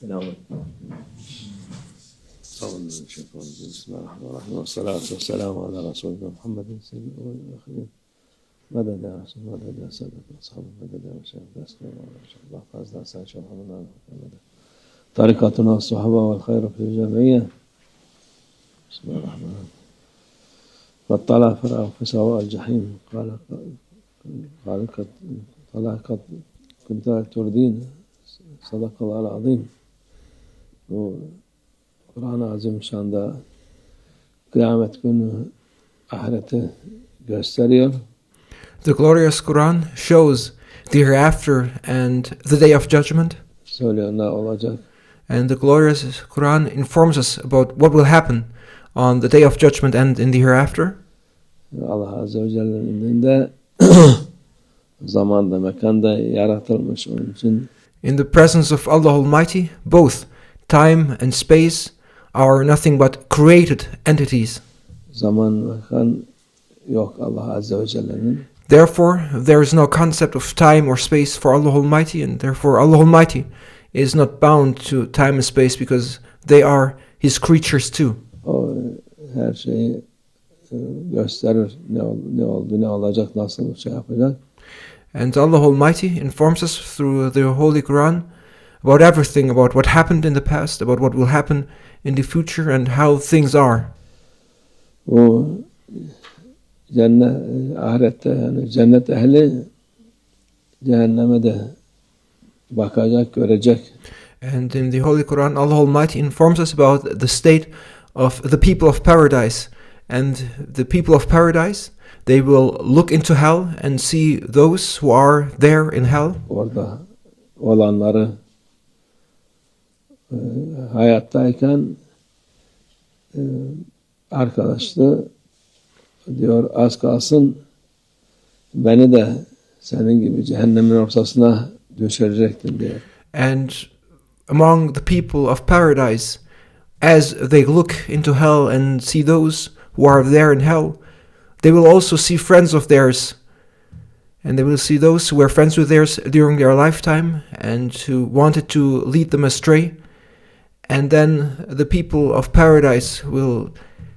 بسم الله الرحمن الرحيم والصلاة والسلام على رسولنا محمد سيد الأولين والآخرين مدد يا رسول مدد يا سادة أصحاب مدد يا مشايخ أسكن الله فاز أسعد شرح من طريقتنا الصحابة والخير في الجمعية. بسم الله الرحمن الرحيم. فاطلع فرعون في سواء الجحيم قال قد كنت تردين صدق الله العظيم. Kur'an-ı Azim şu anda kıyamet günü ahireti gösteriyor. The glorious Quran shows the hereafter and the day of judgment. Söylüyor ne olacak. And the glorious Quran informs us about what will happen on the day of judgment and in the hereafter. Allah Azze ve Celle'nin indinde zamanda, mekanda yaratılmış onun için. In the presence of Allah Almighty, both time and space are nothing but created entities. Zaman, mekan yok Allah Azze ve Celle'nin. Therefore, there is no concept of time or space for Allah Almighty, and therefore Allah Almighty is not bound to time and space because they are His creatures too. O her şeyi gösterir, ne oldu, ne olacak, nasıl şey yapacak. And Allah Almighty informs us through the Holy Quran about everything, about what happened in the past, about what will happen in the future, and how things are. O ahirette yani cennet ehli cehenneme de bakacak, görecek. And in the Holy Quran, Allah Almighty informs us about the state of the people of paradise. And the people of paradise, they will look into hell and see those who are there in hell. Orada olanları hayattayken arkadaşlı diyor az kalsın beni de senin gibi cehennemin ortasına düşürecektin diyor. And among the people of paradise, as they look into hell and see those who are there in hell, they will also see friends of theirs. And they will see those who were friends with theirs during their lifetime and who wanted to lead them astray. And then the people of paradise will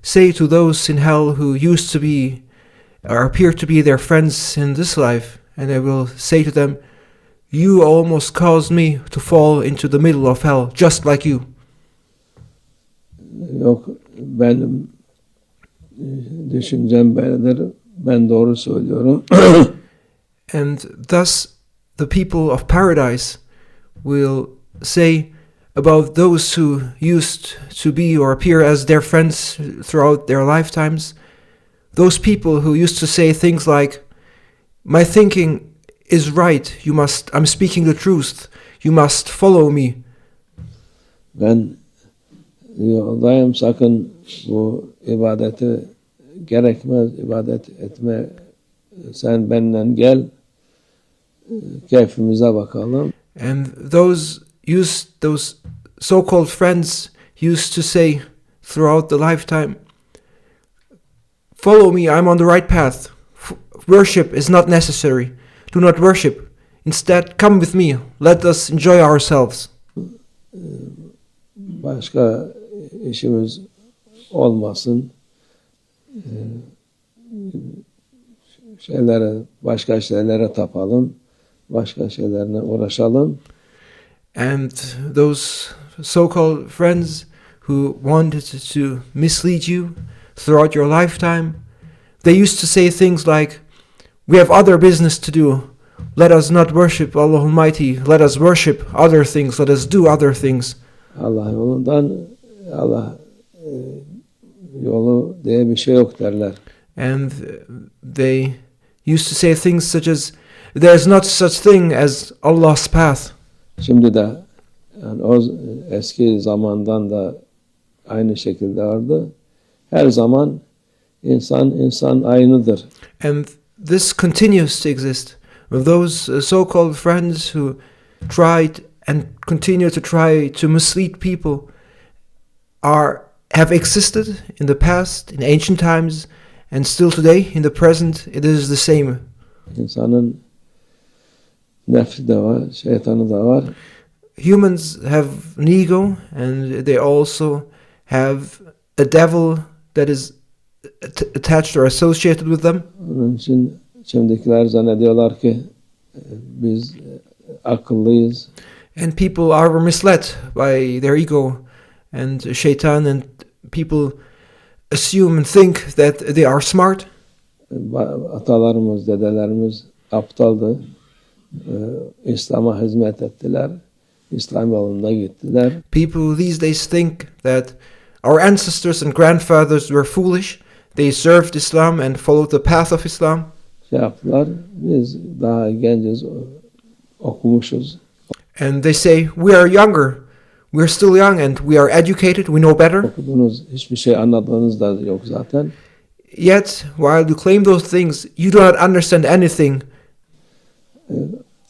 say to those in hell who used to be or appear to be their friends in this life, and they will say to them, "You almost caused me to fall into the middle of hell, just like you." Yok, benim düşüncem böyledir, ben doğru söylüyorum. And thus the people of paradise will say about those who used to be or appear as their friends throughout their lifetimes, those people who used to say things like, "My thinking is right, I'm speaking the truth, you must follow me." Ben yoldayım, sakın bu ibadeti gerekmez, ibadet etme, sen benimle gel, keyfimize bakalım. And those so-called friends used to say throughout the lifetime, "Follow me, I'm on the right path. Worship is not necessary. Do not worship. Instead, come with me. Let us enjoy ourselves." Başka işimiz olmasın. Başka şeylere tapalım. Başka şeylerle uğraşalım. And those so-called friends who wanted to mislead you throughout your lifetime, they used to say things like, "We have other business to do. Let us not worship Allah Almighty. Let us worship other things. Let us do other things." Allah yolundan Allah yolu diye bir şey yok derler. And they used to say things such as, "There's not such thing as Allah's path." Şimdi de yani o eski zamandan da aynı şekilde vardı. Her zaman insan aynıdır. And this continues to exist. Those so-called friends who tried and continue to try to mislead people have existed in the past, in ancient times, and still today, in the present, it is the same. İnsanın nefsi de var, şeytanı da var. Humans have an ego, and they also have a devil that is attached or associated with them. Onun için şimdikiler zannediyorlar ki biz akıllıyız. And people are misled by their ego and shaitan, and people assume and think that they are smart. Atalarımız, dedelerimiz aptaldı. İslam'a hizmet ettiler. İslam yolunda gittiler. People these days think that our ancestors and grandfathers were foolish. They served Islam and followed the path of Islam. Şey yaptılar. Biz daha genciz, okumuşuz. And they say, we are younger. We're still young and we are educated. We know better. Okuduğunuz hiçbir şey anladığınız da yok zaten. Yet, while you claim those things, you do not understand anything.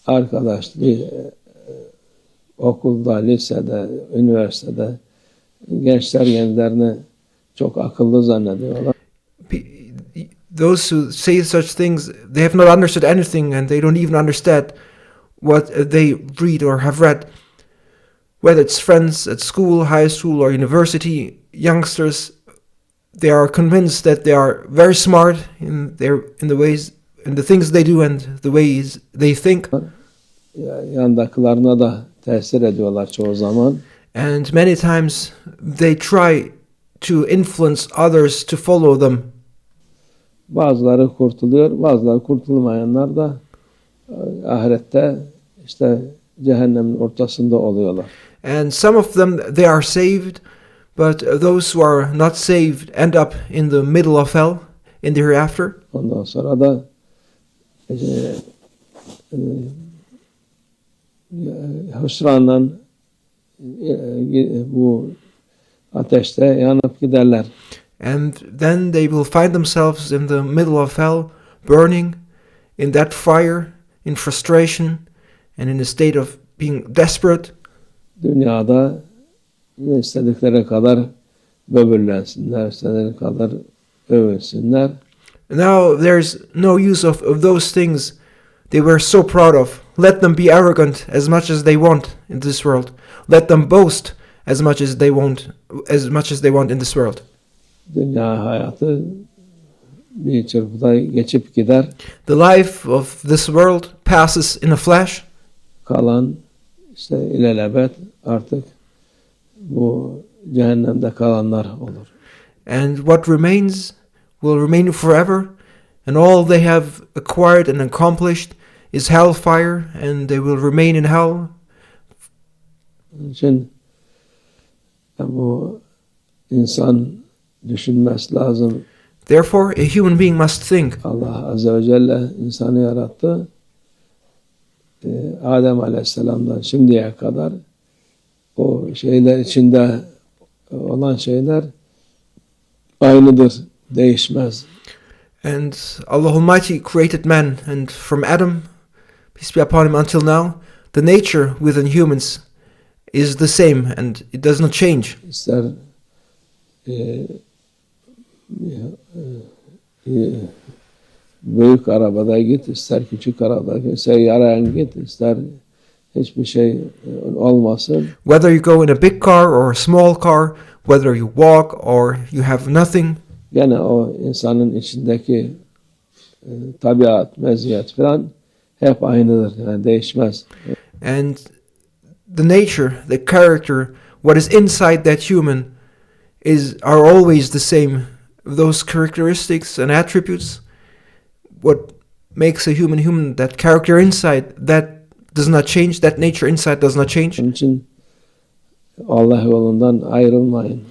Arkadaş, okulda, lisede, üniversitede gençler kendilerini çok akıllı zannediyorlar. Those who say such things, they have not understood anything and they don't even understand what they read or have read. Whether it's friends at school, high school, or university, youngsters, they are convinced that they are very smart in the ways, in the things they do and the ways they think. Yandakilerine da tesir ediyorlar çoğu zaman. And many times they try to influence others to follow them. Bazıları kurtuluyor, bazıları kurtulmayanlar da ahirette işte cehennemin ortasında oluyorlar. And some of them, they are saved, but those who are not saved end up in the middle of hell, in the hereafter. Ondan sonra da hüsranla bu ateşte yanıp giderler. And then they will find themselves in the middle of hell, burning in that fire, in frustration, and in a state of being desperate. Dünyada istedikleri kadar böbürlensinler, istedikleri kadar övünsünler. Now there's no use of those things they were so proud of. Let them be arrogant as much as they want in this world. Let them boast as much as they want in this world. Dünya hayatı bir çırpıda geçip gider. The life of this world passes in a flash. Kalan işte ilelebet artık bu cehennemde kalanlar olur. And what remains will remain forever, and all they have acquired and accomplished is hellfire, and they will remain in hell. Onun için bu insan düşünmesi lazım. Therefore, a human being must think. Allah Azze ve Celle insanı yarattı. Adem Aleyhisselam'dan şimdiye kadar o şeyler içinde olan şeyler aynıdır, değişmez. And Allah Almighty created man, and from Adam, peace be upon him, until now, the nature within humans is the same, and it does not change. İster büyük arabada git, ister küçük arabada git, ister yarayan git, ister hiçbir şey olmasın. Whether you go in a big car or a small car, whether you walk or you have nothing, Gene o insanın içindeki tabiat, meziyet falan hep aynıdır, yani değişmez. and the nature, the character, what is inside that human are always the same. Those characteristics and attributes, what makes a human, that character inside, that does not change, that nature inside does not change. Onun için Allah yolundan ayrılmayın.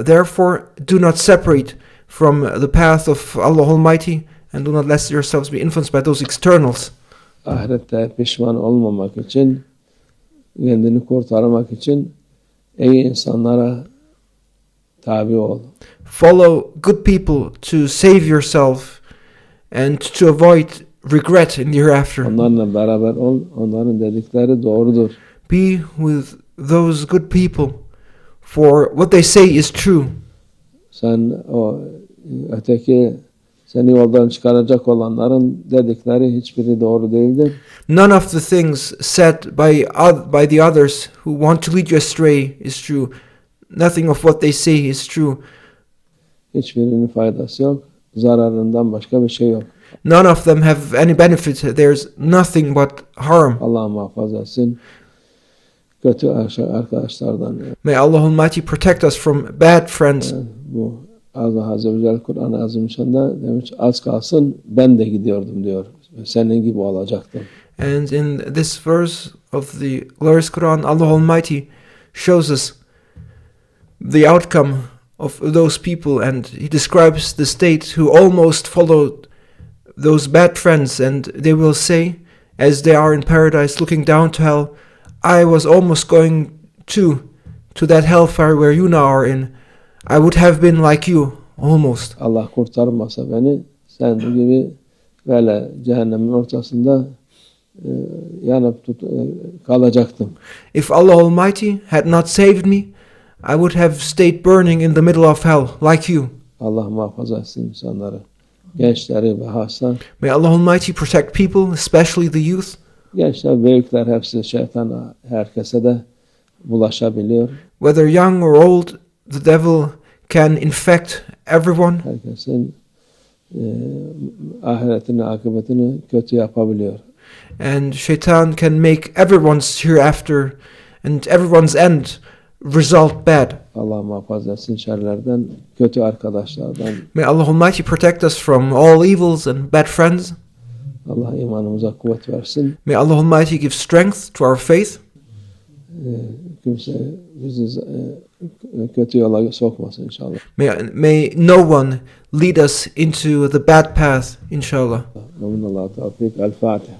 Therefore, do not separate from the path of Allah Almighty, and do not let yourselves be influenced by those externals. Ahirette pişman olmamak için, kendini kurtarmak için iyi insanlara tabi ol. Follow good people to save yourself and to avoid regret in the hereafter. Onlarla beraber ol, onların dedikleri doğrudur. Be with those good people, for what they say is true. Sen o öteki Seni yoldan çıkaracak olanların dedikleri hiçbiri doğru değildir. None of the things said by the others who want to lead you astray is true. Nothing of what they say is true. Hiçbirinin faydası yok. Zararından başka bir şey yok. None of them have any benefit. There's nothing but harm. Allah muhafaza etsin kötü arkadaşlardan. May Allah Almighty protect us from bad friends. Bu Allah Azze ve Celle Kur'an-ı Azimüşşan'da demiş az kalsın ben de gidiyordum diyor. Senin gibi olacaktım. And in this verse of the glorious Quran, Allah Almighty shows us the outcome of those people, and He describes the state who almost followed those bad friends, and they will say, as they are in paradise looking down to hell, I was almost going to that hellfire where you now are in. I would have been like you, almost. Allah kurtarmasa beni sen gibi böyle cehennemin ortasında yanıp kalacaktım. If Allah Almighty had not saved me, I would have stayed burning in the middle of hell, like you. Allah muhafaza etsin insanları. Gençleri ve hassa. May Allah Almighty protect people, especially the youth. Gençler, büyükler hepsi şeytan herkese de bulaşabiliyor. Whether young or old, the devil can infect everyone. Herkesin ahiretini, akıbetini kötü yapabiliyor. And Shaitan can make everyone's hereafter and everyone's end result bad. Allah muhafaza etsin şerlerden, kötü arkadaşlardan. May Allah Almighty protect us from all evils and bad friends. Allah imanımıza kuvvet versin. May Allah Almighty give strength to our faith. Kimse bizi kötü yola sokmasın inşallah. May no one lead us into the bad path, inshallah. Amin. Allah tevfik. El Fatiha.